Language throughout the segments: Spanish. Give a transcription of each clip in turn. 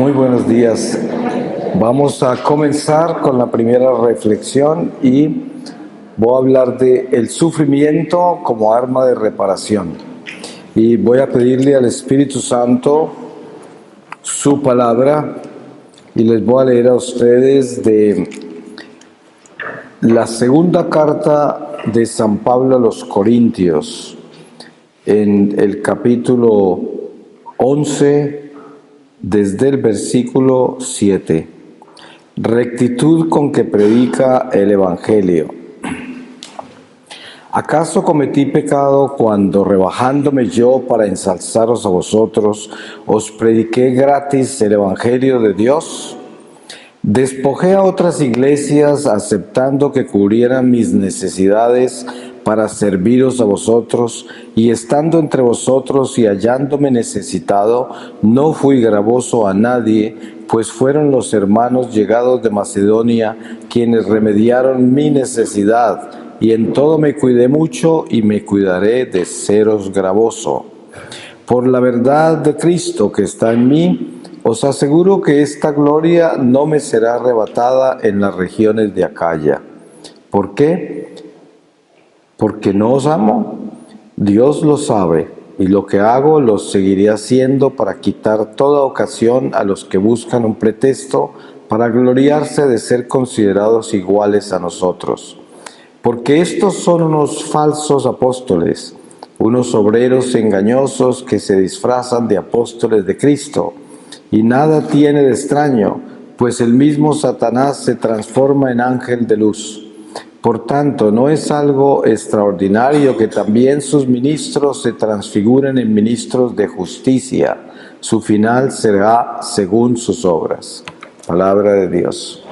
Muy buenos días. Vamos a comenzar con la primera reflexión y voy a hablar de el sufrimiento como arma de reparación. Y voy a pedirle al Espíritu Santo su palabra y les voy a leer a ustedes de la segunda carta de San Pablo a los Corintios, en el capítulo 11, desde el versículo 7. Rectitud con que predica el Evangelio. ¿Acaso cometí pecado cuando, rebajándome yo para ensalzaros a vosotros, os prediqué gratis el Evangelio de Dios? Despojé a otras iglesias aceptando que cubrieran mis necesidades para serviros a vosotros, y estando entre vosotros y hallándome necesitado, no fui gravoso a nadie, pues fueron los hermanos llegados de Macedonia quienes remediaron mi necesidad, y en todo me cuidé mucho y me cuidaré de seros gravoso. Por la verdad de Cristo que está en mí, os aseguro que esta gloria no me será arrebatada en las regiones de Acaya. ¿Por qué? ¿Porque no os amo? Dios lo sabe, y lo que hago lo seguiré haciendo para quitar toda ocasión a los que buscan un pretexto para gloriarse de ser considerados iguales a nosotros. Porque estos son unos falsos apóstoles, unos obreros engañosos que se disfrazan de apóstoles de Cristo. Y nada tiene de extraño, pues el mismo Satanás se transforma en ángel de luz. Por tanto, no es algo extraordinario que también sus ministros se transfiguren en ministros de justicia. Su final será según sus obras. Palabra de Dios.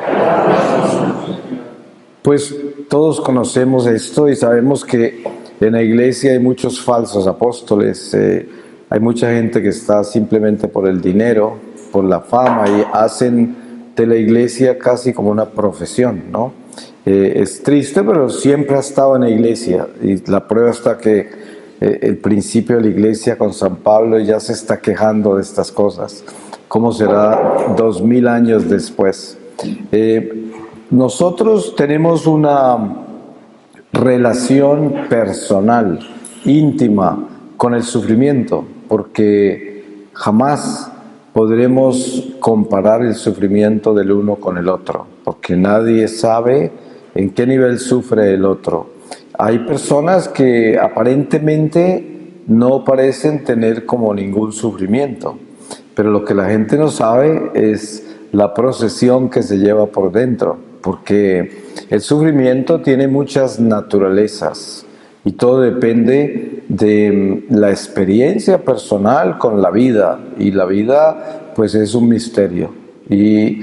Pues todos conocemos esto y sabemos que en la iglesia hay muchos falsos apóstoles. Hay mucha gente que está simplemente por el dinero, por la fama, y hacen de la iglesia casi como una profesión, ¿no? Es triste, pero siempre ha estado en la iglesia, y la prueba está que el principio de la iglesia con San Pablo ya se está quejando de estas cosas. ¿Cómo será 2000 años después? Nosotros tenemos una relación personal, íntima, con el sufrimiento, porque jamás podremos comparar el sufrimiento del uno con el otro, porque nadie sabe en qué nivel sufre el otro. Hay personas que aparentemente no parecen tener como ningún sufrimiento, pero lo que la gente no sabe es la procesión que se lleva por dentro, porque el sufrimiento tiene muchas naturalezas y todo depende de la experiencia personal con la vida, y la vida pues es un misterio, y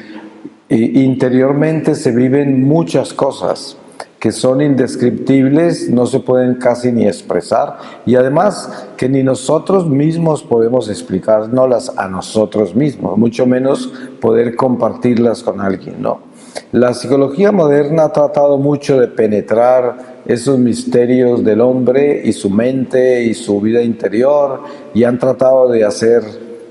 interiormente se viven muchas cosas que son indescriptibles, no se pueden casi ni expresar, y además que ni nosotros mismos podemos explicárnoslas a nosotros mismos, mucho menos poder compartirlas con alguien, ¿no? La psicología moderna ha tratado mucho de penetrar esos misterios del hombre y su mente y su vida interior, y han tratado de hacer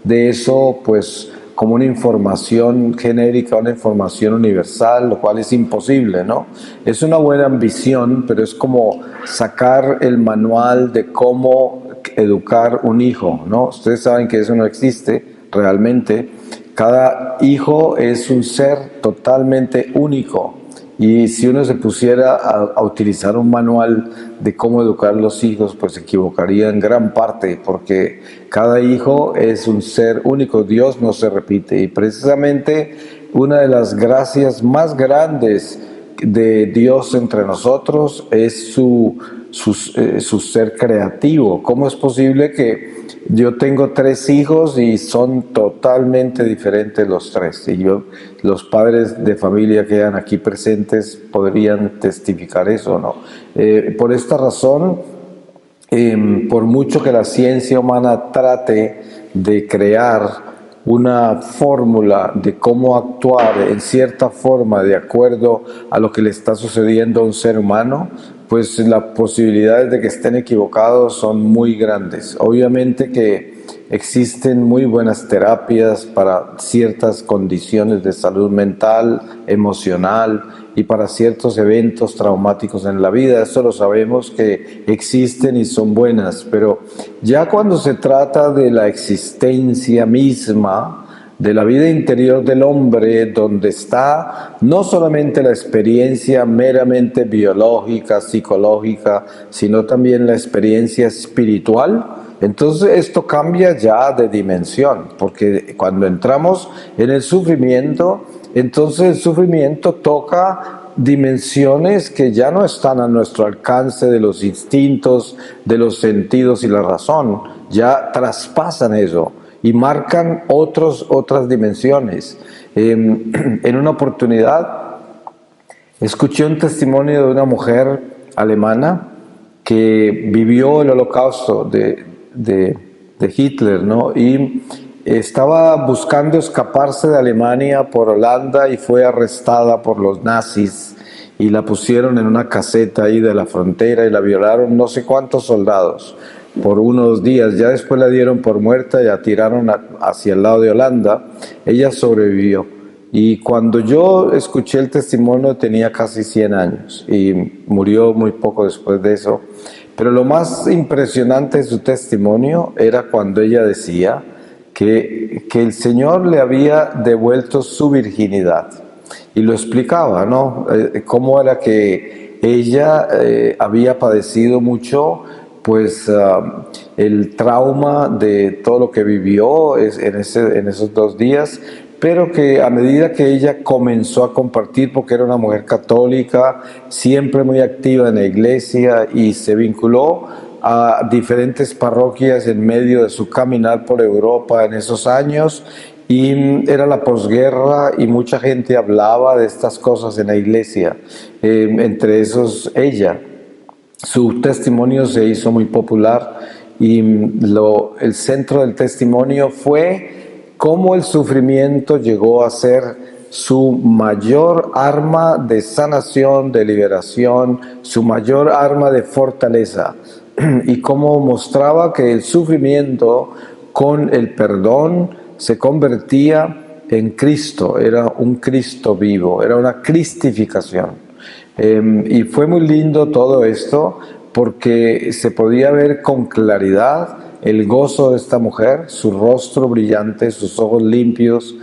de eso pues como una información genérica, una información universal, lo cual es imposible, ¿no? Es una buena ambición, pero es como sacar el manual de cómo educar un hijo, ¿no? Ustedes saben que eso no existe realmente. Cada hijo es un ser totalmente único, y si uno se pusiera a utilizar un manual de cómo educar a los hijos, pues se equivocaría en gran parte, porque cada hijo es un ser único. Dios no se repite, y precisamente una de las gracias más grandes de Dios entre nosotros es su ser creativo. ¿Cómo es posible que yo tengo 3 hijos y son totalmente diferentes los 3? Y los padres de familia que hayan aquí presentes podrían testificar eso, ¿no? Por esta razón, por mucho que la ciencia humana trate de crear una fórmula de cómo actuar en cierta forma de acuerdo a lo que le está sucediendo a un ser humano, pues las posibilidades de que estén equivocados son muy grandes. Obviamente que existen muy buenas terapias para ciertas condiciones de salud mental, emocional y para ciertos eventos traumáticos en la vida. Eso lo sabemos que existen y son buenas, pero ya cuando se trata de la existencia misma, de la vida interior del hombre, donde está no solamente la experiencia meramente biológica, psicológica, sino también la experiencia espiritual, entonces esto cambia ya de dimensión, porque cuando entramos en el sufrimiento, entonces el sufrimiento toca dimensiones que ya no están a nuestro alcance de los instintos, de los sentidos y la razón, ya traspasan eso y marcan otras dimensiones. En una oportunidad escuché un testimonio de una mujer alemana que vivió el holocausto de Hitler, ¿no? Y estaba buscando escaparse de Alemania por Holanda y fue arrestada por los nazis y la pusieron en una caseta ahí de la frontera y la violaron no sé cuántos soldados por unos días. Ya después la dieron por muerta y la tiraron hacia el lado de Holanda. Ella sobrevivió. Y cuando yo escuché el testimonio tenía casi 100 años y murió muy poco después de eso. Pero lo más impresionante de su testimonio era cuando ella decía que el Señor le había devuelto su virginidad. Y lo explicaba, ¿no? Cómo era que ella había padecido mucho, pues el trauma de todo lo que vivió en esos 2 días, pero que a medida que ella comenzó a compartir, porque era una mujer católica, siempre muy activa en la iglesia y se vinculó a diferentes parroquias en medio de su caminar por Europa en esos años, y era la posguerra y mucha gente hablaba de estas cosas en la iglesia, entre esos ella. Su testimonio se hizo muy popular y el centro del testimonio fue cómo el sufrimiento llegó a ser su mayor arma de sanación, de liberación, su mayor arma de fortaleza, y cómo mostraba que el sufrimiento con el perdón se convertía en Cristo, era un Cristo vivo, era una cristificación. Y fue muy lindo todo esto porque se podía ver con claridad el gozo de esta mujer, su rostro brillante, sus ojos limpios,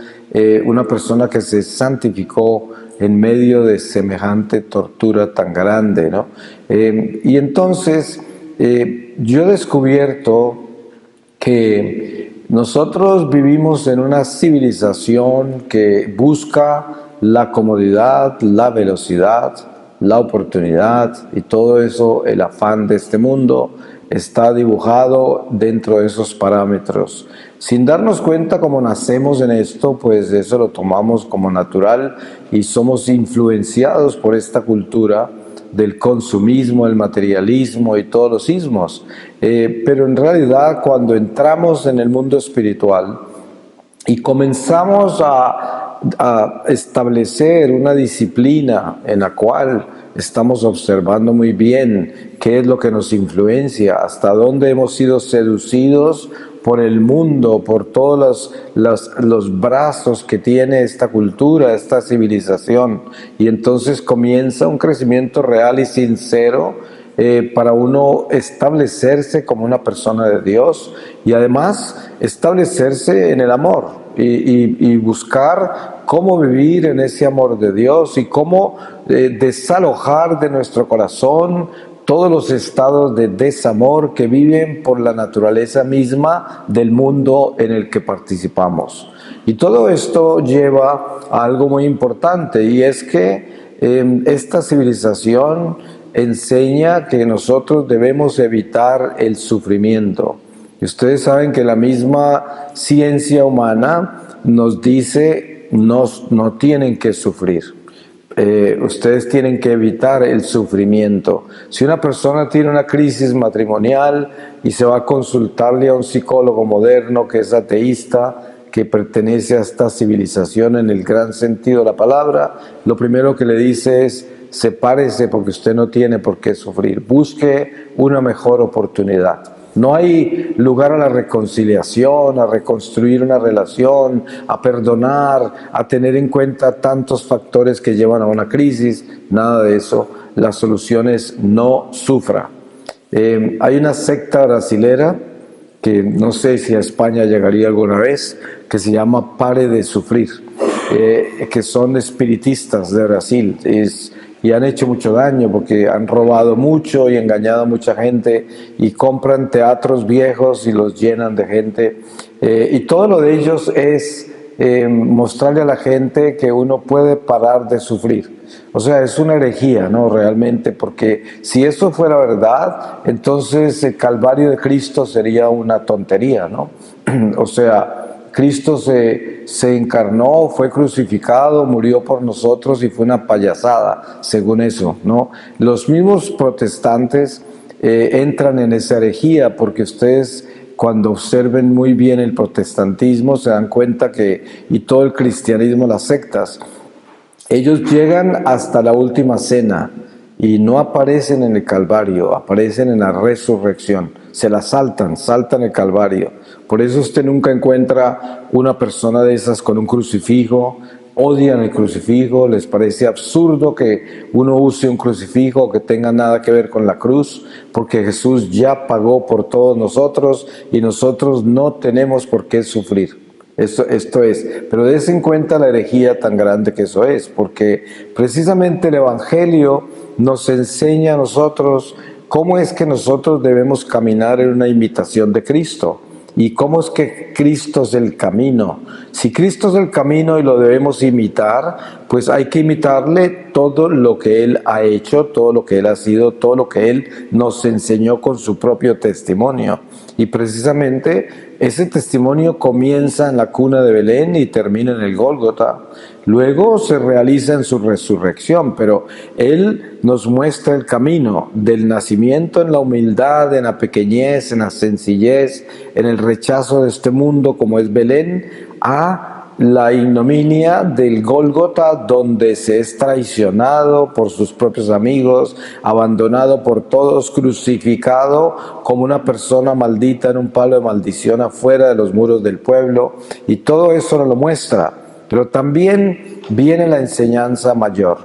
una persona que se santificó en medio de semejante tortura tan grande, ¿no? Y entonces yo he descubierto que nosotros vivimos en una civilización que busca la comodidad, la velocidad, la oportunidad y todo eso, el afán de este mundo está dibujado dentro de esos parámetros. Sin darnos cuenta cómo nacemos en esto, pues eso lo tomamos como natural y somos influenciados por esta cultura del consumismo, el materialismo y todos los ismos. Pero en realidad cuando entramos en el mundo espiritual y comenzamos a establecer una disciplina en la cual estamos observando muy bien qué es lo que nos influencia, hasta dónde hemos sido seducidos por el mundo, por todos los brazos que tiene esta cultura, esta civilización, y entonces comienza un crecimiento real y sincero para uno establecerse como una persona de Dios y además establecerse en el amor y buscar cómo vivir en ese amor de Dios y cómo desalojar de nuestro corazón todos los estados de desamor que viven por la naturaleza misma del mundo en el que participamos. Y todo esto lleva a algo muy importante, y es que esta civilización enseña que nosotros debemos evitar el sufrimiento. Y ustedes saben que la misma ciencia humana nos dice no tienen que sufrir. Ustedes tienen que evitar el sufrimiento. Si una persona tiene una crisis matrimonial y se va a consultarle a un psicólogo moderno que es ateísta, que pertenece a esta civilización en el gran sentido de la palabra, lo primero que le dice es: sepárese porque usted no tiene por qué sufrir, busque una mejor oportunidad. No hay lugar a la reconciliación, a reconstruir una relación, a perdonar, a tener en cuenta tantos factores que llevan a una crisis, nada de eso. La solución es no sufra. Hay una secta brasilera que no sé si a España llegaría alguna vez, que se llama Pare de Sufrir, que son espiritistas de Brasil y han hecho mucho daño porque han robado mucho y engañado a mucha gente y compran teatros viejos y los llenan de gente. Y todo lo de ellos es mostrarle a la gente que uno puede parar de sufrir. O sea, es una herejía, ¿no? Realmente, porque si eso fuera verdad, entonces el Calvario de Cristo sería una tontería, ¿no? O sea, Cristo se encarnó, fue crucificado, murió por nosotros y fue una payasada, según eso, ¿no? Los mismos protestantes entran en esa herejía porque ustedes, cuando observen muy bien el protestantismo, se dan cuenta que, y todo el cristianismo, las sectas, ellos llegan hasta la última cena y no aparecen en el Calvario, aparecen en la resurrección. Se la saltan el Calvario. Por eso usted nunca encuentra una persona de esas con un crucifijo. Odian el crucifijo, les parece absurdo que uno use un crucifijo o que tenga nada que ver con la cruz, porque Jesús ya pagó por todos nosotros y nosotros no tenemos por qué sufrir. Esto es, pero des en cuenta la herejía tan grande que eso es, porque precisamente el Evangelio nos enseña a nosotros cómo es que nosotros debemos caminar en una imitación de Cristo. ¿Y cómo es que Cristo es el camino? Si Cristo es el camino y lo debemos imitar, pues hay que imitarle todo lo que Él ha hecho, todo lo que Él ha sido, todo lo que Él nos enseñó con su propio testimonio. Y precisamente ese testimonio comienza en la cuna de Belén y termina en el Gólgota. Luego se realiza en su resurrección, pero Él nos muestra el camino del nacimiento en la humildad, en la pequeñez, en la sencillez, en el rechazo de este mundo como es Belén, a la ignominia del Gólgota, donde se es traicionado por sus propios amigos, abandonado por todos, crucificado como una persona maldita en un palo de maldición afuera de los muros del pueblo, y todo eso nos lo muestra. Pero también viene la enseñanza mayor,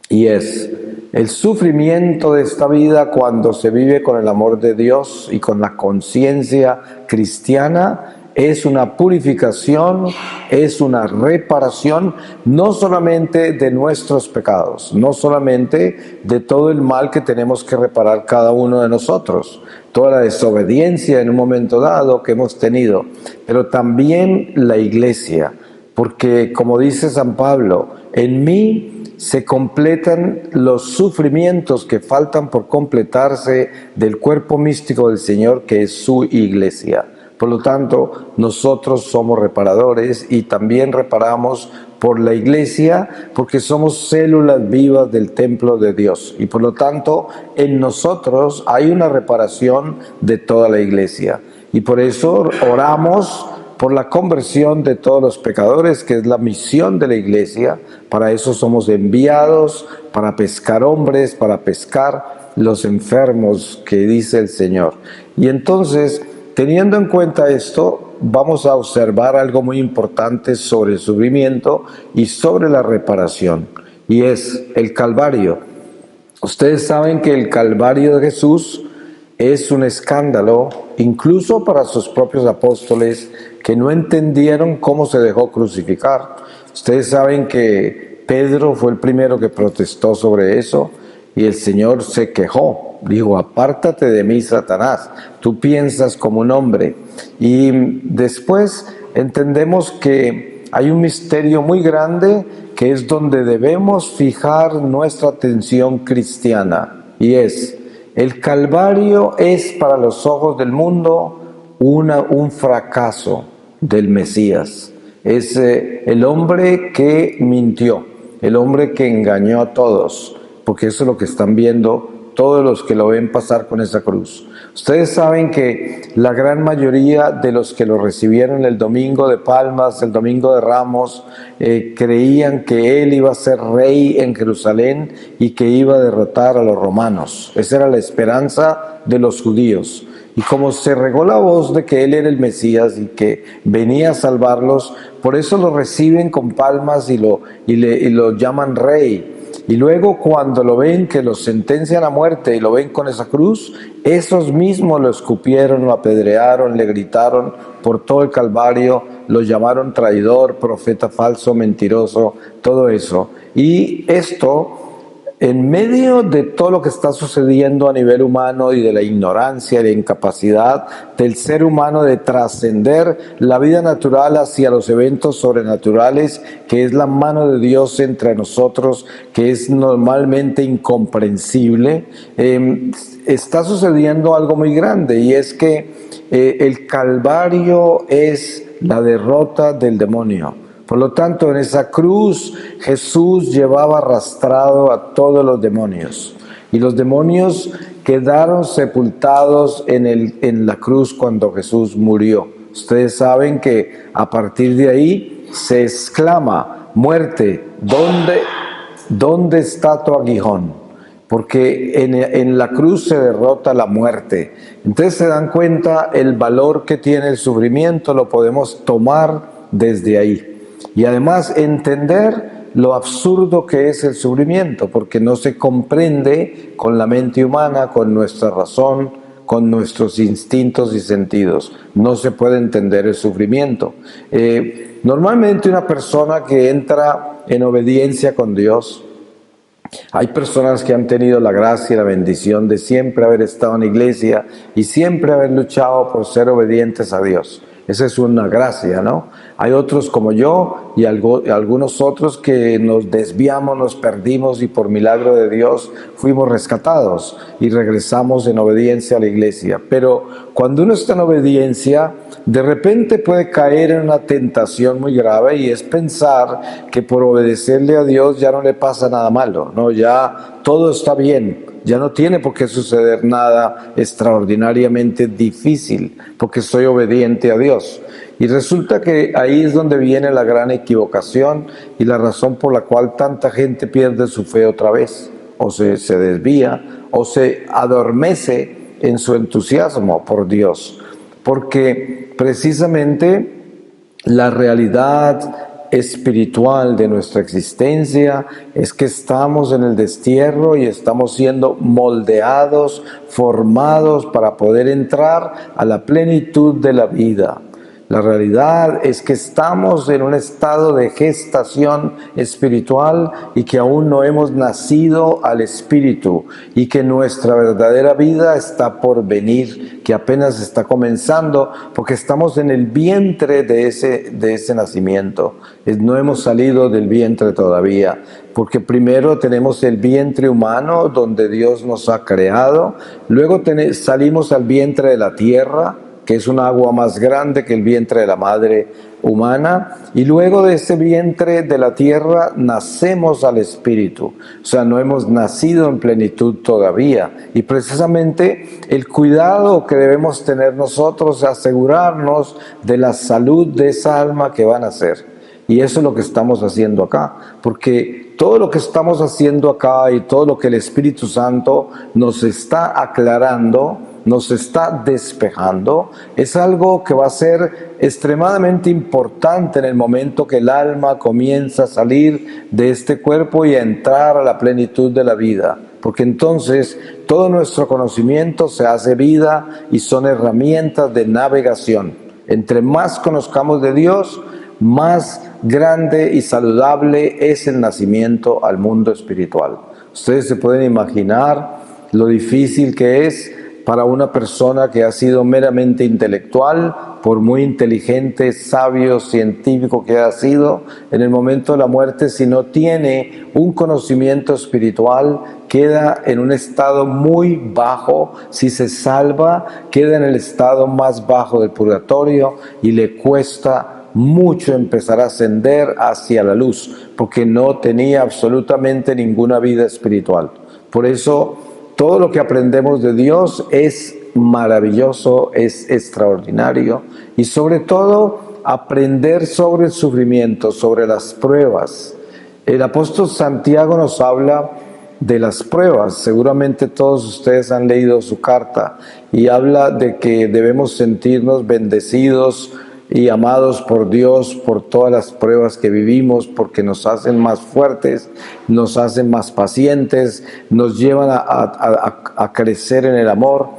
y es el sufrimiento de esta vida cuando se vive con el amor de Dios y con la conciencia cristiana. Es una purificación, es una reparación, no solamente de nuestros pecados, no solamente de todo el mal que tenemos que reparar cada uno de nosotros, toda la desobediencia en un momento dado que hemos tenido, pero también la iglesia, porque como dice San Pablo, en mí se completan los sufrimientos que faltan por completarse del cuerpo místico del Señor, que es su iglesia. Por lo tanto, nosotros somos reparadores y también reparamos por la iglesia porque somos células vivas del templo de Dios. Y por lo tanto, en nosotros hay una reparación de toda la iglesia. Y por eso oramos por la conversión de todos los pecadores, que es la misión de la iglesia. Para eso somos enviados, para pescar hombres, para pescar los enfermos, que dice el Señor. Y entonces, teniendo en cuenta esto, vamos a observar algo muy importante sobre el sufrimiento y sobre la reparación, y es el Calvario. Ustedes saben que el Calvario de Jesús es un escándalo, incluso para sus propios apóstoles, que no entendieron cómo se dejó crucificar. Ustedes saben que Pedro fue el primero que protestó sobre eso, y el Señor se quejó. Dijo, apártate de mí, Satanás, tú piensas como un hombre. Y después entendemos que hay un misterio muy grande que es donde debemos fijar nuestra atención cristiana, y es, el Calvario es para los ojos del mundo un fracaso del Mesías. Es el hombre que mintió, el hombre que engañó a todos, porque eso es lo que están viendo todos los que lo ven pasar con esa cruz. Ustedes saben que la gran mayoría de los que lo recibieron el domingo de Palmas, el domingo de Ramos, creían que él iba a ser rey en Jerusalén y que iba a derrotar a los romanos. Esa era la esperanza de los judíos. Y como se regó la voz de que Él era el Mesías y que venía a salvarlos, por eso lo reciben con palmas y lo llaman rey. Y luego cuando lo ven que lo sentencian a muerte y lo ven con esa cruz, esos mismos lo escupieron, lo apedrearon, le gritaron por todo el Calvario, lo llamaron traidor, profeta falso, mentiroso, todo eso. Y esto, en medio de todo lo que está sucediendo a nivel humano y de la ignorancia y la incapacidad del ser humano de trascender la vida natural hacia los eventos sobrenaturales, que es la mano de Dios entre nosotros, que es normalmente incomprensible, está sucediendo algo muy grande, y es que el Calvario es la derrota del demonio. Por lo tanto, en esa cruz Jesús llevaba arrastrado a todos los demonios. Y los demonios quedaron sepultados en la cruz cuando Jesús murió. Ustedes saben que a partir de ahí se exclama: muerte, ¿dónde está tu aguijón? Porque en la cruz se derrota la muerte. Entonces se dan cuenta el valor que tiene el sufrimiento, lo podemos tomar desde ahí. Y además entender lo absurdo que es el sufrimiento, porque no se comprende con la mente humana, con nuestra razón, con nuestros instintos y sentidos. No se puede entender el sufrimiento. Normalmente una persona que entra en obediencia con Dios, hay personas que han tenido la gracia y la bendición de siempre haber estado en la iglesia y siempre haber luchado por ser obedientes a Dios. Esa es una gracia, ¿no? Hay otros como yo y algunos otros que nos desviamos, nos perdimos y por milagro de Dios fuimos rescatados y regresamos en obediencia a la iglesia. Pero cuando uno está en obediencia, de repente puede caer en una tentación muy grave, y es pensar que por obedecerle a Dios ya no le pasa nada malo, ¿no? Ya todo está bien. Ya no tiene por qué suceder nada extraordinariamente difícil, porque soy obediente a Dios. Y resulta que ahí es donde viene la gran equivocación y la razón por la cual tanta gente pierde su fe otra vez, o se desvía, o se adormece en su entusiasmo por Dios. Porque precisamente la realidad espiritual de nuestra existencia es que estamos en el destierro y estamos siendo moldeados, formados para poder entrar a la plenitud de la vida. La realidad es que estamos en un estado de gestación espiritual y que aún no hemos nacido al Espíritu, y que nuestra verdadera vida está por venir, que apenas está comenzando, porque estamos en el vientre de ese nacimiento. No hemos salido del vientre todavía, porque primero tenemos el vientre humano donde Dios nos ha creado, luego salimos al vientre de la tierra, que es un agua más grande que el vientre de la madre humana, y luego de ese vientre de la tierra nacemos al Espíritu. O sea, no hemos nacido en plenitud todavía, y precisamente el cuidado que debemos tener nosotros es asegurarnos de la salud de esa alma que va a nacer. Y eso es lo que estamos haciendo acá, porque todo lo que estamos haciendo acá y todo lo que el Espíritu Santo nos está aclarando, nos está despejando, es algo que va a ser extremadamente importante en el momento que el alma comienza a salir de este cuerpo y a entrar a la plenitud de la vida. Porque entonces todo nuestro conocimiento se hace vida y son herramientas de navegación. Entre más conozcamos de Dios, más grande y saludable es el nacimiento al mundo espiritual. Ustedes se pueden imaginar lo difícil que es para una persona que ha sido meramente intelectual, por muy inteligente, sabio, científico que haya sido, en el momento de la muerte, si no tiene un conocimiento espiritual, queda en un estado muy bajo. Si se salva, queda en el estado más bajo del purgatorio y le cuesta mucho empezar a ascender hacia la luz, porque no tenía absolutamente ninguna vida espiritual. Por eso, todo lo que aprendemos de Dios es maravilloso, es extraordinario, y sobre todo aprender sobre el sufrimiento, sobre las pruebas. El apóstol Santiago nos habla de las pruebas. Seguramente todos ustedes han leído su carta y habla de que debemos sentirnos bendecidos y amados por Dios por todas las pruebas que vivimos, porque nos hacen más fuertes, nos hacen más pacientes, nos llevan a crecer en el amor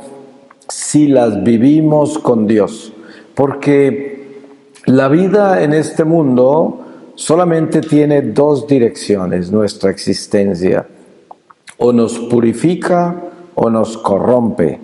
si las vivimos con Dios. Porque la vida en este mundo solamente tiene dos direcciones, nuestra existencia. O nos purifica o nos corrompe.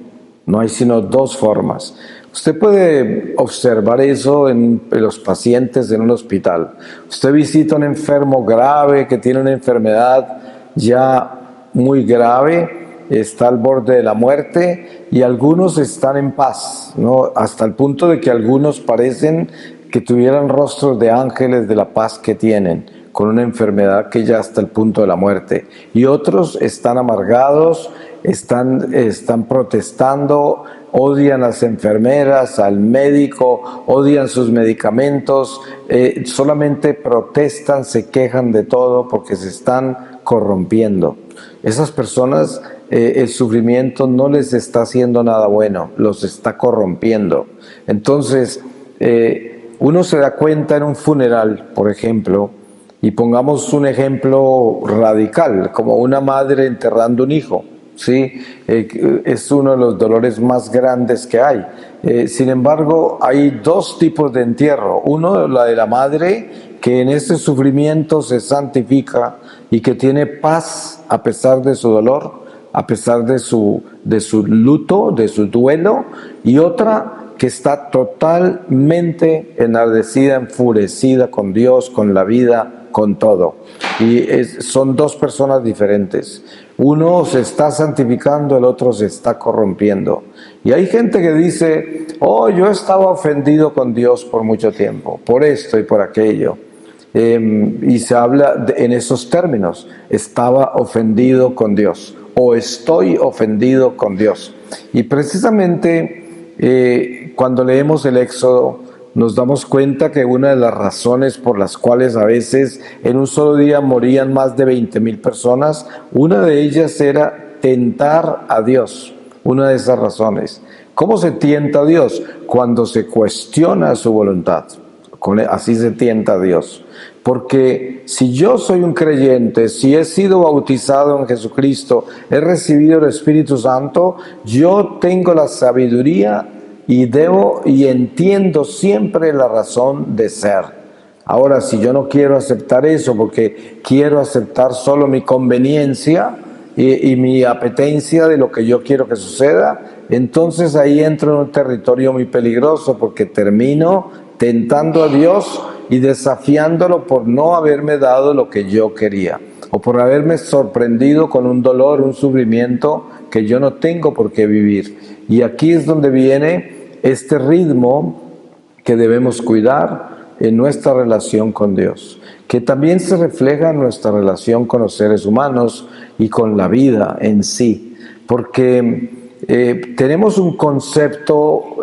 No hay sino dos formas. Usted puede observar eso en los pacientes en un hospital. Usted visita a un enfermo grave que tiene una enfermedad ya muy grave, está al borde de la muerte y algunos están en paz, ¿no? Hasta el punto de que algunos parecen que tuvieran rostros de ángeles de la paz que tienen, con una enfermedad que ya está al punto de la muerte. Y otros están amargados, están protestando, odian a las enfermeras, al médico, odian sus medicamentos, solamente protestan, se quejan de todo porque se están corrompiendo. Esas personas, el sufrimiento no les está haciendo nada bueno, los está corrompiendo. Entonces, uno se da cuenta en un funeral, por ejemplo, y pongamos un ejemplo radical, como una madre enterrando un hijo, ¿sí? Es uno de los dolores más grandes que hay. Sin embargo, hay dos tipos de entierro. Uno, la de la madre, que en este sufrimiento se santifica y que tiene paz a pesar de su dolor, a pesar de su luto, de su duelo, y otra que está totalmente enardecida, enfurecida con Dios, con la vida, con todo. Y son dos personas diferentes. Uno se está santificando, el otro se está corrompiendo. Y hay gente que dice, oh, yo estaba ofendido con Dios por mucho tiempo, por esto y por aquello. Y se habla en esos términos, estaba ofendido con Dios, o estoy ofendido con Dios. Y precisamente cuando leemos el Éxodo, nos damos cuenta que una de las razones por las cuales a veces en un solo día morían más de 20,000 personas, una de ellas era tentar a Dios, una de esas razones. ¿Cómo se tienta a Dios? Cuando se cuestiona su voluntad, así se tienta a Dios. Porque si yo soy un creyente, si he sido bautizado en Jesucristo, he recibido el Espíritu Santo, yo tengo la sabiduría y entiendo siempre la razón de ser. Ahora, si yo no quiero aceptar eso porque quiero aceptar solo mi conveniencia y mi apetencia de lo que yo quiero que suceda, entonces ahí entro en un territorio muy peligroso porque termino tentando a Dios y desafiándolo por no haberme dado lo que yo quería o por haberme sorprendido con un dolor, un sufrimiento que yo no tengo por qué vivir. Y aquí es donde viene este ritmo que debemos cuidar en nuestra relación con Dios, que también se refleja en nuestra relación con los seres humanos y con la vida en sí, porque tenemos un concepto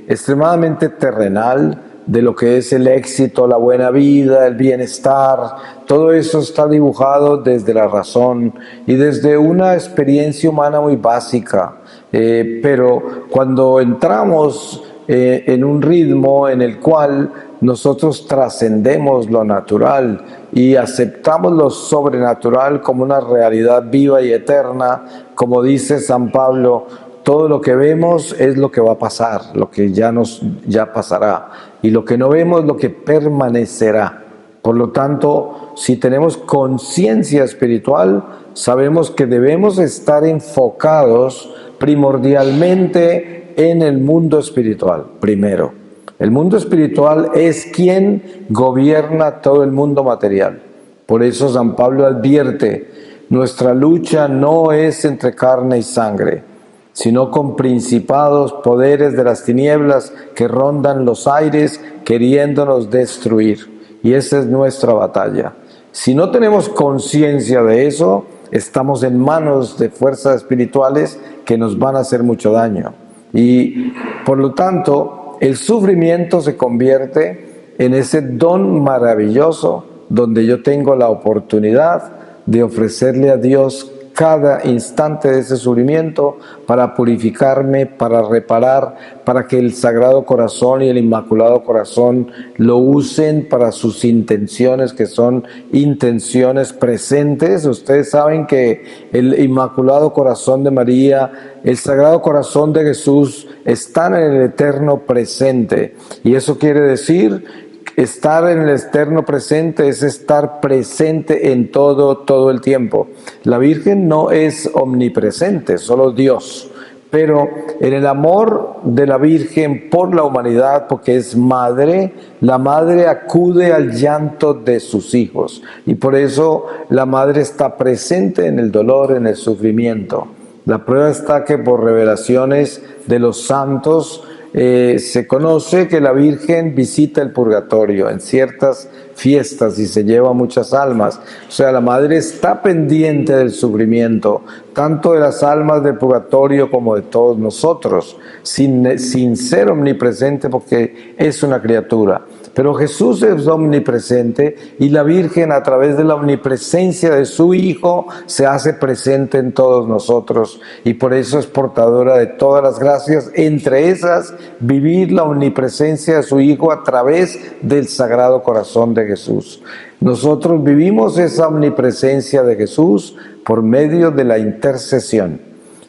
extremadamente terrenal de lo que es el éxito, la buena vida, el bienestar. Todo eso está dibujado desde la razón y desde una experiencia humana muy básica. Pero cuando entramos en un ritmo en el cual nosotros trascendemos lo natural y aceptamos lo sobrenatural como una realidad viva y eterna, como dice San Pablo, todo lo que vemos es lo que va a pasar, lo que ya pasará, y lo que no vemos es lo que permanecerá. Por lo tanto, si tenemos conciencia espiritual, sabemos que debemos estar enfocados primordialmente en el mundo espiritual, primero. El mundo espiritual es quien gobierna todo el mundo material. Por eso San Pablo advierte, nuestra lucha no es entre carne y sangre, sino con principados, poderes de las tinieblas que rondan los aires queriéndonos destruir. Y esa es nuestra batalla. Si no tenemos conciencia de eso, estamos en manos de fuerzas espirituales que nos van a hacer mucho daño. Y por lo tanto, el sufrimiento se convierte en ese don maravilloso donde yo tengo la oportunidad de ofrecerle a Dios cada instante de ese sufrimiento para purificarme, para reparar, para que el Sagrado Corazón y el Inmaculado Corazón lo usen para sus intenciones, que son intenciones presentes. Ustedes saben que el Inmaculado Corazón de María, el Sagrado Corazón de Jesús están en el eterno presente, y eso quiere decir estar en el eterno presente es estar presente en todo el tiempo. La Virgen no es omnipresente, solo Dios. Pero en el amor de la Virgen por la humanidad, porque es madre, la madre acude al llanto de sus hijos. Y por eso la madre está presente en el dolor, en el sufrimiento. La prueba está que por revelaciones de los santos, se conoce que la Virgen visita el purgatorio en ciertas fiestas y se lleva muchas almas. O sea, la Madre está pendiente del sufrimiento, tanto de las almas del purgatorio como de todos nosotros, sin ser omnipresente porque es una criatura. Pero Jesús es omnipresente y la Virgen, a través de la omnipresencia de su Hijo, se hace presente en todos nosotros, y por eso es portadora de todas las gracias, entre esas vivir la omnipresencia de su Hijo a través del Sagrado Corazón de Jesús. Nosotros vivimos esa omnipresencia de Jesús por medio de la intercesión.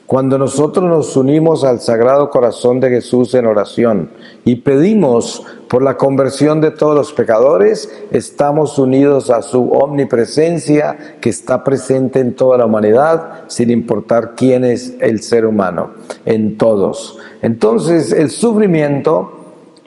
Cuando nosotros nos unimos al Sagrado Corazón de Jesús en oración y pedimos por la conversión de todos los pecadores, estamos unidos a su omnipresencia que está presente en toda la humanidad, sin importar quién es el ser humano, en todos. Entonces, el sufrimiento,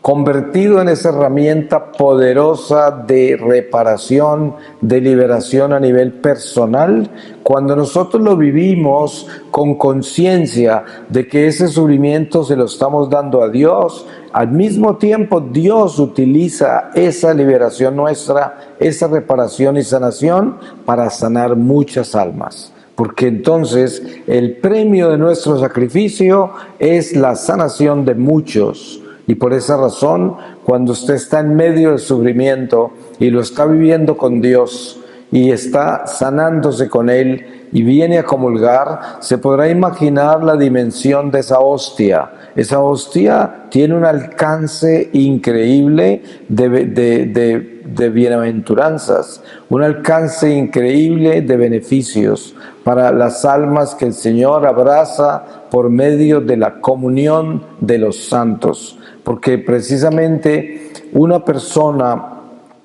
convertido en esa herramienta poderosa de reparación, de liberación a nivel personal, cuando nosotros lo vivimos con conciencia de que ese sufrimiento se lo estamos dando a Dios, al mismo tiempo Dios utiliza esa liberación nuestra, esa reparación y sanación para sanar muchas almas. Porque entonces el premio de nuestro sacrificio es la sanación de muchos. Y por esa razón, cuando usted está en medio del sufrimiento y lo está viviendo con Dios y está sanándose con Él y viene a comulgar, se podrá imaginar la dimensión de esa hostia. Esa hostia tiene un alcance increíble de bienaventuranzas, un alcance increíble de beneficios para las almas que el Señor abraza por medio de la comunión de los santos. Porque precisamente una persona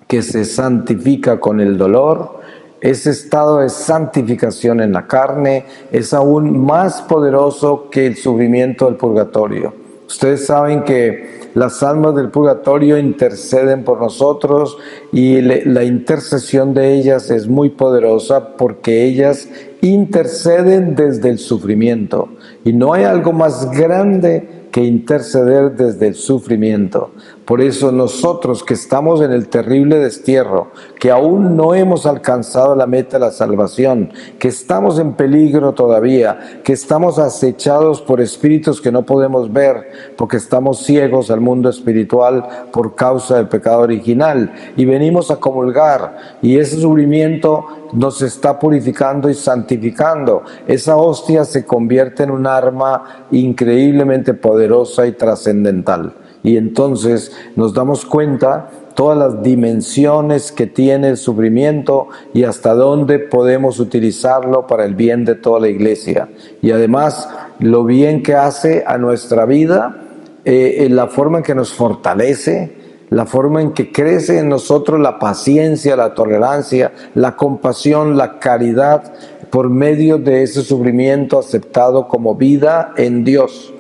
que se santifica con el dolor, ese estado de santificación en la carne es aún más poderoso que el sufrimiento del purgatorio. Ustedes saben que las almas del purgatorio interceden por nosotros y la intercesión de ellas es muy poderosa porque ellas interceden desde el sufrimiento. Y no hay algo más grande que interceder desde el sufrimiento. Por eso nosotros que estamos en el terrible destierro, que aún no hemos alcanzado la meta de la salvación, que estamos en peligro todavía, que estamos acechados por espíritus que no podemos ver, porque estamos ciegos al mundo espiritual por causa del pecado original, y venimos a comulgar, y ese sufrimiento nos está purificando y santificando. Esa hostia se convierte en un arma increíblemente poderosa y trascendental. Y entonces nos damos cuenta todas las dimensiones que tiene el sufrimiento y hasta dónde podemos utilizarlo para el bien de toda la iglesia. Y además lo bien que hace a nuestra vida, la forma en que nos fortalece, la forma en que crece en nosotros la paciencia, la tolerancia, la compasión, la caridad, por medio de ese sufrimiento aceptado como vida en Dios,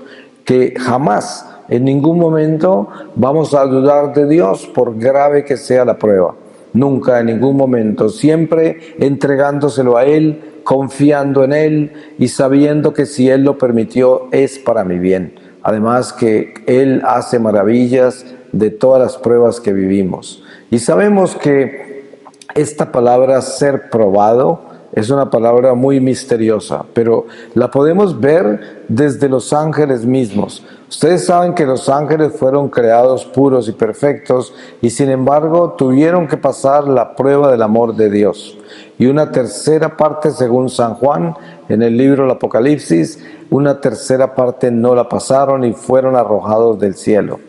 que jamás, en ningún momento, vamos a dudar de Dios por grave que sea la prueba. Nunca, en ningún momento, siempre entregándoselo a Él, confiando en Él y sabiendo que si Él lo permitió es para mi bien. Además que Él hace maravillas de todas las pruebas que vivimos. Y sabemos que esta palabra ser probado Es una palabra muy misteriosa, pero la podemos ver desde los ángeles mismos. Ustedes saben que los ángeles fueron creados puros y perfectos y sin embargo tuvieron que pasar la prueba del amor de Dios. Y una tercera parte, según San Juan, en el libro del Apocalipsis, una tercera parte no la pasaron y fueron arrojados del cielo.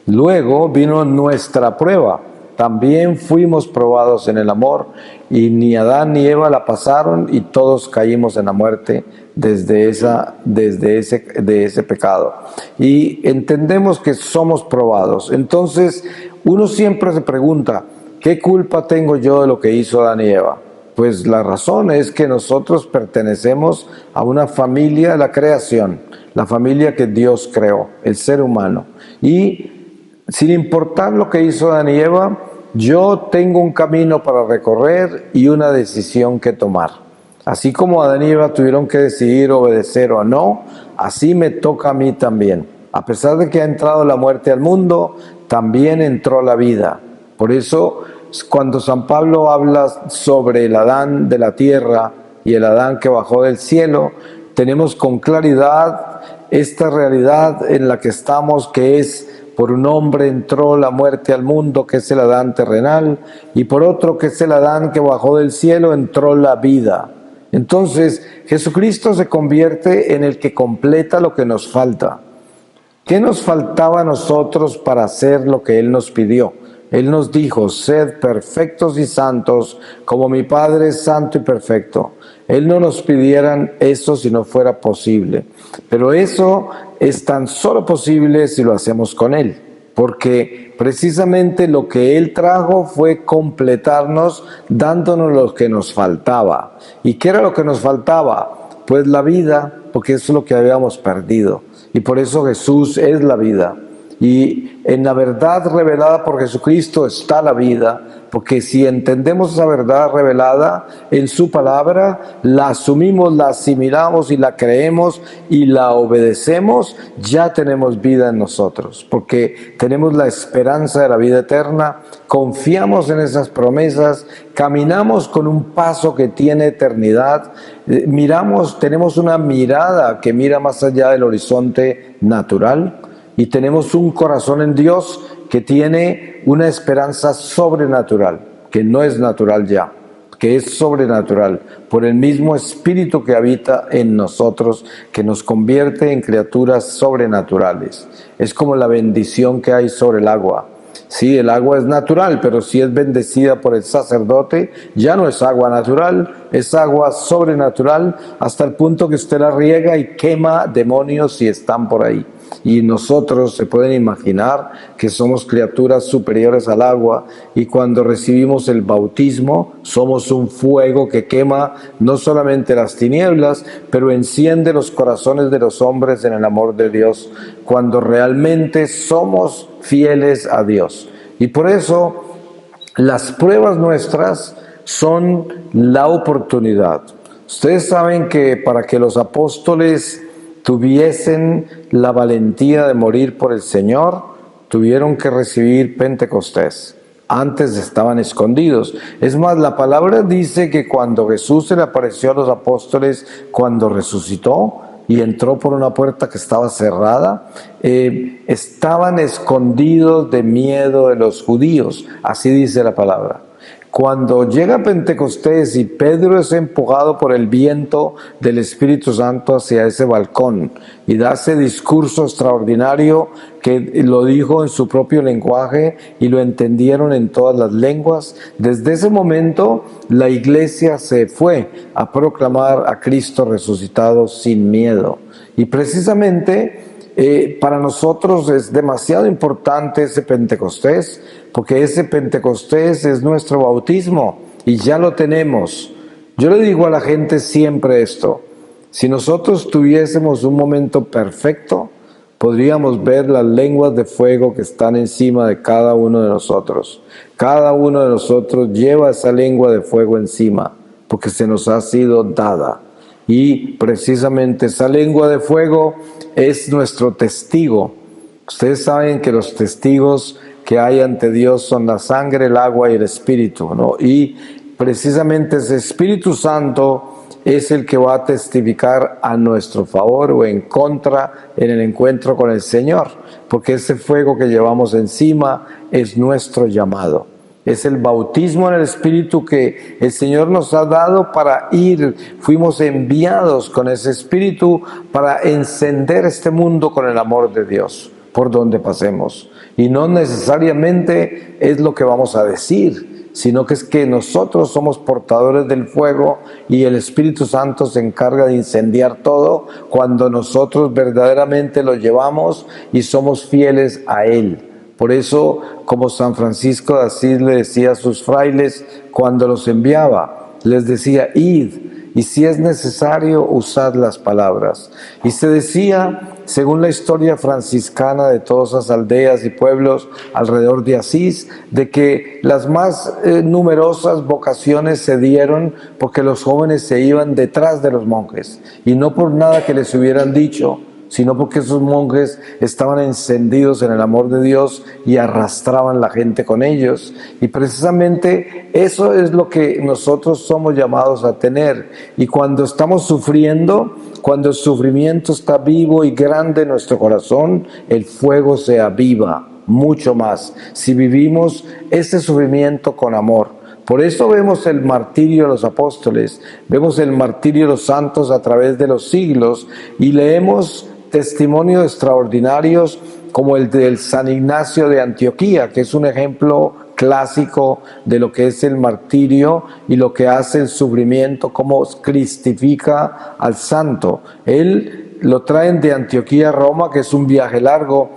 Luego vino nuestra prueba. También fuimos probados en el amor y ni Adán ni Eva la pasaron y todos caímos en la muerte de ese pecado. Y entendemos que somos probados. Entonces, uno siempre se pregunta, ¿qué culpa tengo yo de lo que hizo Adán y Eva? Pues la razón es que nosotros pertenecemos a una familia de la creación, la familia que Dios creó, el ser humano. Y sin importar lo que hizo Adán y Eva, yo tengo un camino para recorrer y una decisión que tomar. Así como Adán y Eva tuvieron que decidir obedecer o no, así me toca a mí también. A pesar de que ha entrado la muerte al mundo, también entró la vida. Por eso, cuando San Pablo habla sobre el Adán de la tierra y el Adán que bajó del cielo, tenemos con claridad esta realidad en la que estamos, que es: por un hombre entró la muerte al mundo, que es el Adán terrenal, y por otro, que es el Adán que bajó del cielo, entró la vida. Entonces, Jesucristo se convierte en el que completa lo que nos falta. ¿Qué nos faltaba a nosotros para hacer lo que Él nos pidió? Él nos dijo: sed perfectos y santos, como mi Padre es santo y perfecto. Él no nos pidiera eso si no fuera posible. Pero eso es tan solo posible si lo hacemos con Él. Porque precisamente lo que Él trajo fue completarnos, dándonos lo que nos faltaba. ¿Y qué era lo que nos faltaba? Pues la vida, porque eso es lo que habíamos perdido. Y por eso Jesús es la vida. Y en la verdad revelada por Jesucristo está la vida, porque si entendemos esa verdad revelada en su palabra, la asumimos, la asimilamos y la creemos y la obedecemos, ya tenemos vida en nosotros, porque tenemos la esperanza de la vida eterna, confiamos en esas promesas, caminamos con un paso que tiene eternidad, tenemos una mirada que mira más allá del horizonte natural. Y tenemos un corazón en Dios que tiene una esperanza sobrenatural, que no es natural ya, que es sobrenatural, por el mismo Espíritu que habita en nosotros, que nos convierte en criaturas sobrenaturales. Es como la bendición que hay sobre el agua. Sí, el agua es natural, pero si es bendecida por el sacerdote, ya no es agua natural, es agua sobrenatural, hasta el punto que usted la riega y quema demonios si están por ahí. Y nosotros se pueden imaginar que somos criaturas superiores al agua, y cuando recibimos el bautismo somos un fuego que quema no solamente las tinieblas, pero enciende los corazones de los hombres en el amor de Dios, cuando realmente somos fieles a Dios. Y por eso las pruebas nuestras son la oportunidad. Ustedes saben que para que los apóstoles tuviesen la valentía de morir por el Señor, tuvieron que recibir Pentecostés. Antes estaban escondidos. Es más, la palabra dice que cuando Jesús se le apareció a los apóstoles, cuando resucitó y entró por una puerta que estaba cerrada, estaban escondidos de miedo de los judíos. Así dice la palabra. Cuando llega Pentecostés y Pedro es empujado por el viento del Espíritu Santo hacia ese balcón y da ese discurso extraordinario que lo dijo en su propio lenguaje y lo entendieron en todas las lenguas, desde ese momento la iglesia se fue a proclamar a Cristo resucitado sin miedo. Y precisamente para nosotros es demasiado importante ese Pentecostés, porque ese Pentecostés es nuestro bautismo y ya lo tenemos. Yo le digo a la gente siempre esto: si nosotros tuviésemos un momento perfecto, podríamos ver las lenguas de fuego que están encima de cada uno de nosotros. Cada uno de nosotros lleva esa lengua de fuego encima, porque se nos ha sido dada. Y precisamente esa lengua de fuego es nuestro testigo. Ustedes saben que los testigos que hay ante Dios son la sangre, el agua y el Espíritu, ¿no? Y precisamente ese Espíritu Santo es el que va a testificar a nuestro favor o en contra en el encuentro con el Señor, porque ese fuego que llevamos encima es nuestro llamado. Es el bautismo en el Espíritu que el Señor nos ha dado para ir. Fuimos enviados con ese Espíritu para encender este mundo con el amor de Dios por donde pasemos. Y no necesariamente es lo que vamos a decir, sino que es que nosotros somos portadores del fuego y el Espíritu Santo se encarga de incendiar todo cuando nosotros verdaderamente lo llevamos y somos fieles a Él. Por eso, como San Francisco de Asís le decía a sus frailes cuando los enviaba, les decía, id, y si es necesario, usad las palabras. Y se decía, según la historia franciscana de todas las aldeas y pueblos alrededor de Asís, de que las más numerosas vocaciones se dieron porque los jóvenes se iban detrás de los monjes, y no por nada que les hubieran dicho, sino porque esos monjes estaban encendidos en el amor de Dios y arrastraban la gente con ellos. Y precisamente eso es lo que nosotros somos llamados a tener. Y cuando estamos sufriendo, cuando el sufrimiento está vivo y grande en nuestro corazón, el fuego se aviva mucho más si vivimos ese sufrimiento con amor. Por eso vemos el martirio de los apóstoles, vemos el martirio de los santos a través de los siglos y leemos testimonios extraordinarios como el del San Ignacio de Antioquía, que es un ejemplo clásico de lo que es el martirio y lo que hace el sufrimiento, cómo cristifica al santo. Él lo traen de Antioquía a Roma, que es un viaje largo.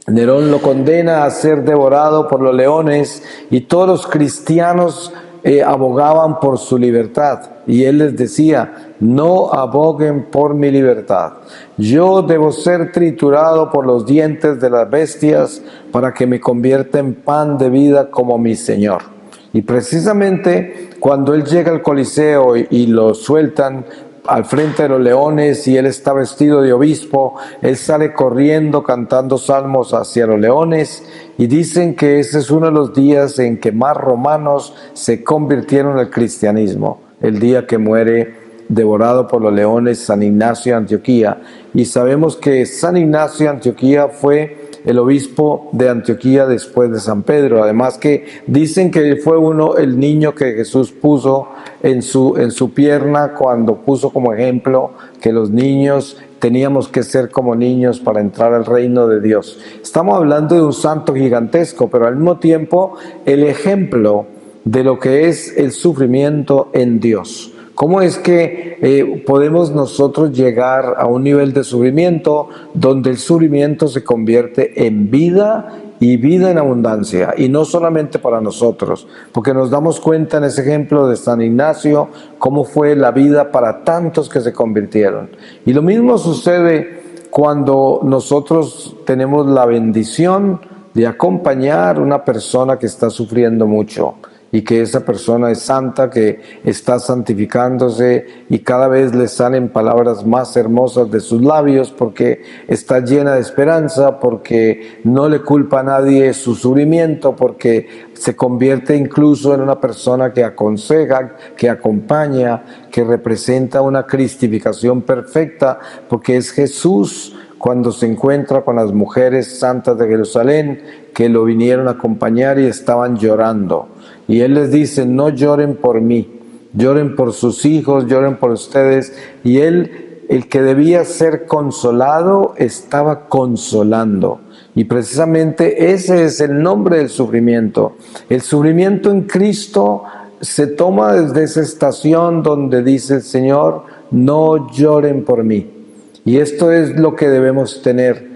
Nerón lo condena a ser devorado por los leones y todos los cristianos abogaban por su libertad. Y él les decía, no aboguen por mi libertad. Yo debo ser triturado por los dientes de las bestias para que me convierta en pan de vida como mi Señor. Y precisamente cuando él llega al Coliseo y lo sueltan al frente de los leones y él está vestido de obispo, él sale corriendo cantando salmos hacia los leones y dicen que ese es uno de los días en que más romanos se convirtieron al cristianismo, el día que muere devorado por los leones San Ignacio de Antioquía. Y sabemos que San Ignacio de Antioquía fue el obispo de Antioquía después de San Pedro. Además que dicen que él fue el niño que Jesús puso en su pierna cuando puso como ejemplo que los niños teníamos que ser como niños para entrar al reino de Dios. Estamos hablando de un santo gigantesco, pero al mismo tiempo el ejemplo de lo que es el sufrimiento en Dios. ¿Cómo es que podemos nosotros llegar a un nivel de sufrimiento donde el sufrimiento se convierte en vida y vida en abundancia? Y no solamente para nosotros, porque nos damos cuenta en ese ejemplo de San Ignacio cómo fue la vida para tantos que se convirtieron. Y lo mismo sucede cuando nosotros tenemos la bendición de acompañar a una persona que está sufriendo mucho, y que esa persona es santa, que está santificándose y cada vez le salen palabras más hermosas de sus labios porque está llena de esperanza, porque no le culpa a nadie su sufrimiento, porque se convierte incluso en una persona que aconseja, que acompaña, que representa una cristificación perfecta, porque es Jesús cuando se encuentra con las mujeres santas de Jerusalén que lo vinieron a acompañar y estaban llorando. Y él les dice, no lloren por mí, lloren por sus hijos, lloren por ustedes. Y él, el que debía ser consolado, estaba consolando. Y precisamente ese es el nombre del sufrimiento. El sufrimiento en Cristo se toma desde esa estación donde dice el Señor, no lloren por mí. Y esto es lo que debemos tener.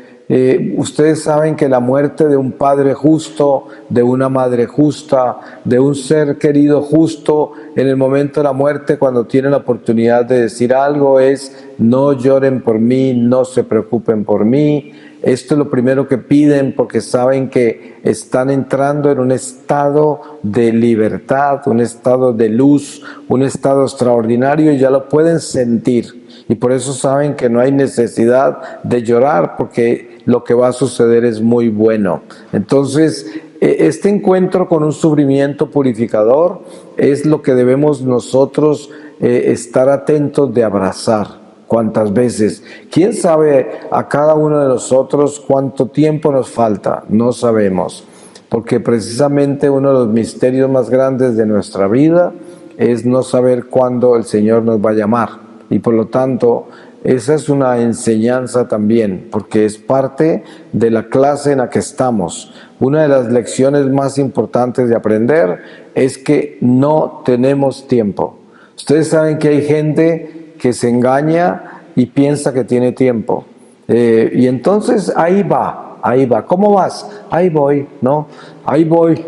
Ustedes saben que la muerte de un padre justo, de una madre justa, de un ser querido justo, en el momento de la muerte, cuando tienen la oportunidad de decir algo, es no lloren por mí, no se preocupen por mí. Esto es lo primero que piden porque saben que están entrando en un estado de libertad, un estado de luz, un estado extraordinario y ya lo pueden sentir. Y por eso saben que no hay necesidad de llorar porque lo que va a suceder es muy bueno. Entonces, este encuentro con un sufrimiento purificador es lo que debemos nosotros estar atentos de abrazar. ¿Cuántas veces? ¿Quién sabe a cada uno de nosotros cuánto tiempo nos falta? No sabemos, porque precisamente uno de los misterios más grandes de nuestra vida es no saber cuándo el Señor nos va a llamar. Y por lo tanto, esa es una enseñanza también, porque es parte de la clase en la que estamos. Una de las lecciones más importantes de aprender es que no tenemos tiempo. Ustedes saben que hay gente que se engaña y piensa que tiene tiempo. Y entonces ahí va. ¿Cómo vas? Ahí voy, ¿no? Ahí voy.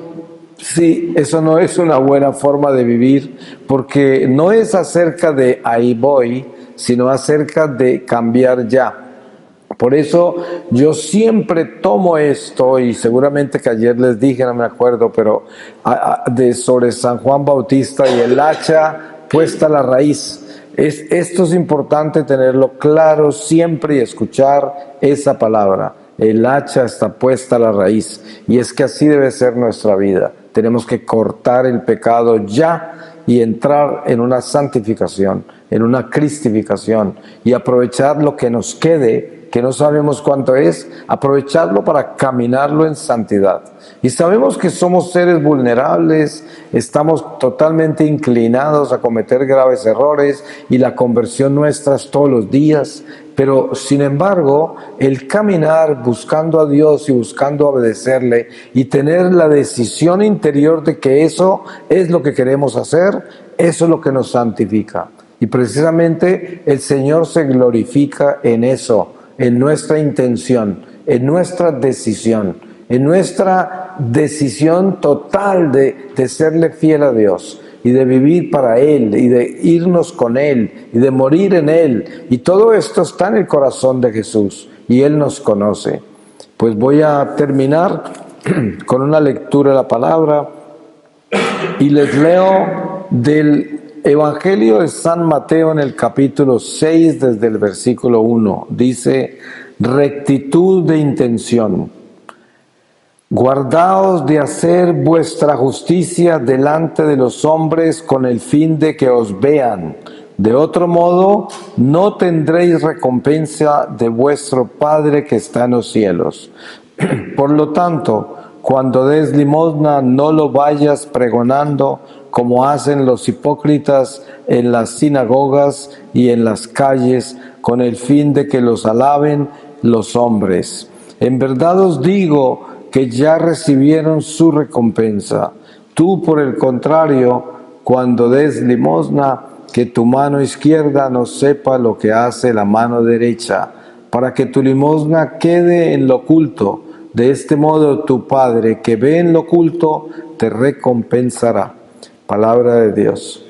Sí, eso no es una buena forma de vivir, porque no es acerca de ahí voy, sino acerca de cambiar ya. Por eso yo siempre tomo esto, y seguramente que ayer les dije, no me acuerdo, pero sobre San Juan Bautista y el hacha puesta a la raíz. Esto es importante tenerlo claro siempre y escuchar esa palabra. El hacha está puesta a la raíz, y es que así debe ser nuestra vida. Tenemos que cortar el pecado ya y entrar en una santificación, en una cristificación, y aprovechar lo que nos quede, que no sabemos cuánto es, aprovecharlo para caminarlo en santidad. Y sabemos que somos seres vulnerables, estamos totalmente inclinados a cometer graves errores, y la conversión nuestra es todos los días. Pero sin embargo, el caminar buscando a Dios y buscando obedecerle y tener la decisión interior de que eso es lo que queremos hacer, eso es lo que nos santifica. Y precisamente el Señor se glorifica en eso, en nuestra intención, en nuestra decisión total de serle fiel a Dios, y de vivir para Él, y de irnos con Él, y de morir en Él. Y todo esto está en el corazón de Jesús, y Él nos conoce. Pues voy a terminar con una lectura de la palabra, y les leo del Evangelio de San Mateo en el capítulo 6, desde el versículo 1. Dice: rectitud de intención. Guardaos de hacer vuestra justicia delante de los hombres con el fin de que os vean. De otro modo, no tendréis recompensa de vuestro Padre que está en los cielos. Por lo tanto, cuando des limosna, no lo vayas pregonando como hacen los hipócritas en las sinagogas y en las calles, con el fin de que los alaben los hombres. En verdad os digo que ya recibieron su recompensa. Tú, por el contrario, cuando des limosna, que tu mano izquierda no sepa lo que hace la mano derecha, para que tu limosna quede en lo oculto. De este modo tu Padre, que ve en lo oculto, te recompensará. Palabra de Dios.